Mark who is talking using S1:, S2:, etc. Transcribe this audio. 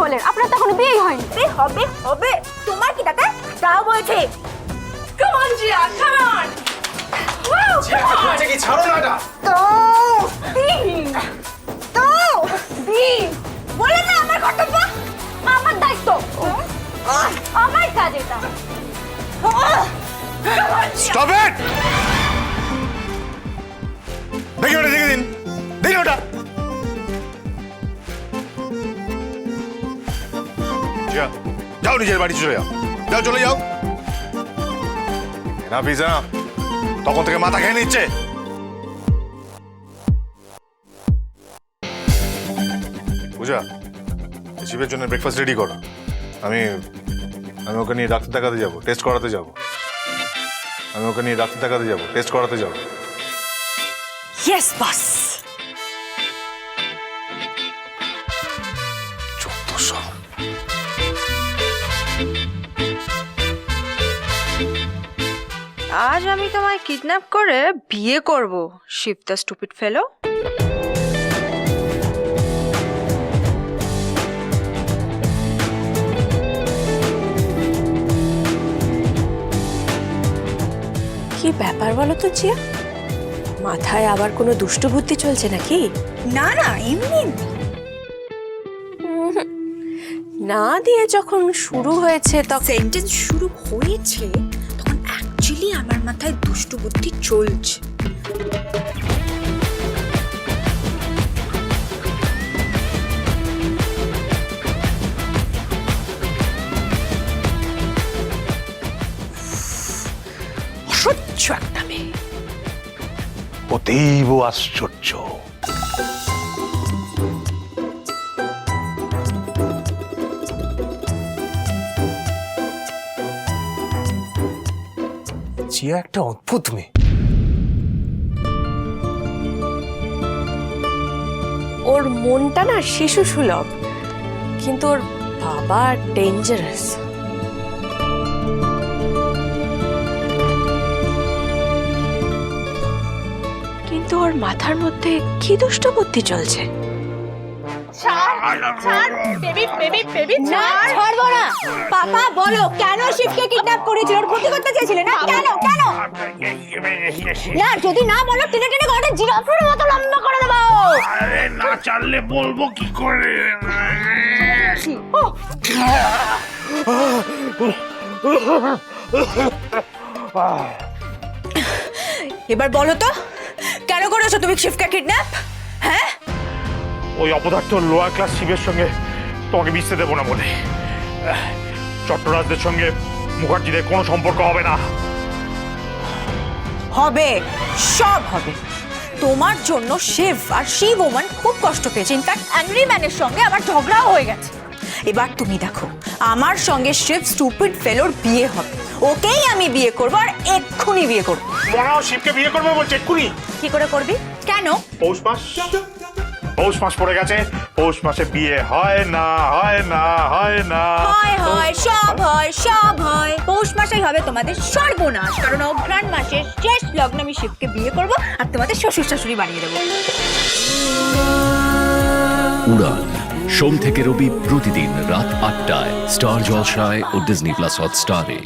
S1: বলেন? আপনার তো এখনো বিয়েই হয়নি।
S2: হবে হবে, তোমার কি দাদা তাও বলছে।
S3: Come on, Jia, come on! Woo!
S4: কি ছাড়ো না এটা।
S2: তো তো বলে না আমার কর্তব্য,
S1: আমার দায়িত্ব, আমার কাজ এটা।
S4: Stop it. দেখি ওটা, দেখে দিন, দেখি ওটা। জিয়া, যাও নিজের বাড়ি চলে যাও, যাও চলে যাও। না পিজা তখন থেকে মাথা খেয়ে নিচ্ছে। পূজা, শিবের জন্য ব্রেকফাস্ট রেডি করো। আমি ওকে নিয়ে ডাক্তার দেখাতে যাবো, টেস্ট করাতে যাবো।
S3: Yes, boss! আজ আমি তোমায় কিডন্যাপ করে বিয়ে করব, শিব দ্য স্টুপিড ফেলো।
S5: কি ব্যাপার বলো তো জিয়া, মাথায় আবার কোনো দুষ্টু বুদ্ধি চলছে নাকি?
S2: না না এমনি
S5: না দিয়ে যখন শুরু হয়েছে তখন
S2: সেন্টেন্স শুরু হয়েছে তখন অ্যাকচুয়ালি আমার মাথায় দুষ্টু বুদ্ধি চলছে।
S5: অসহ্য একটা মেয়ে।
S4: অতীব আশ্চর্য।
S6: জিয়া একটা অদ্ভুত মেয়ে।
S5: ওর মনটা না শিশু সুলভ, কিন্তু ওর বাবা ডেঞ্জারাস। কিন্তু ওর মাথার মধ্যে কি দুষ্ট বুদ্ধি চলছে?
S2: ছাড়বো না। পাপা বলো কেন শিবকে কিডন্যাপ করেছিল? ওর ক্ষতি করতে চেয়েছিলে না? কেন কেন? না যদি না বলো টেনে টেনে গলাটা জিরাফের মতো লম্বা করে দেবো।
S4: আরে না চাললে বলবো কি করে?
S2: এবার বলো তো কেন করেছো তুমি শিবকে কিডন্যাপ? হ্যাঁ
S4: ওই অপদার্থ লোয়ার ক্লাস শিবের সঙ্গে তোমাকে মিশতে দেবো না বলে। চট্টরাজদের সঙ্গে মুখার্জিদের কোনো সম্পর্ক হবে না।
S2: হবে, সব হবে। তোমার জন্য শিব আর শিব ওমান খুব কষ্ট পেয়েছে। ইনফ্যাক্ট অ্যাংরি ম্যানের সঙ্গে আমার ঝগড়াও হয়ে গেছে। এবার তুমি দেখো আমার সঙ্গে শিব স্টুপিড ফেলোর বিয়ে হবে। ওকেই আমি বিয়ে করবো আর এক্ষুনি বিয়ে করবো।
S4: মনাও শিবকে বিয়ে করবে বলছে এক্ষুনি।
S2: কি করে করবি? কেন?
S4: পৌষ মাস পড়ে গেছে। পৌষ মাসে বিয়ে হয় না।
S2: হয় সব হয়। পৌষ মাসেই হবে তোমাদের সর্বনাশ, কারণ অঘ্রাণ মাসের শেষ লগ্নে আমি শিবকে বিয়ে করব আর তোমাদের শ্বশুর শাশুড়ি বানিয়ে দেবো।
S7: উড়ান সোম থেকে রবি প্রতিদিন রাত ৮টায় স্টার জলসায় ও ডিজনি প্লাস হটস্টারে।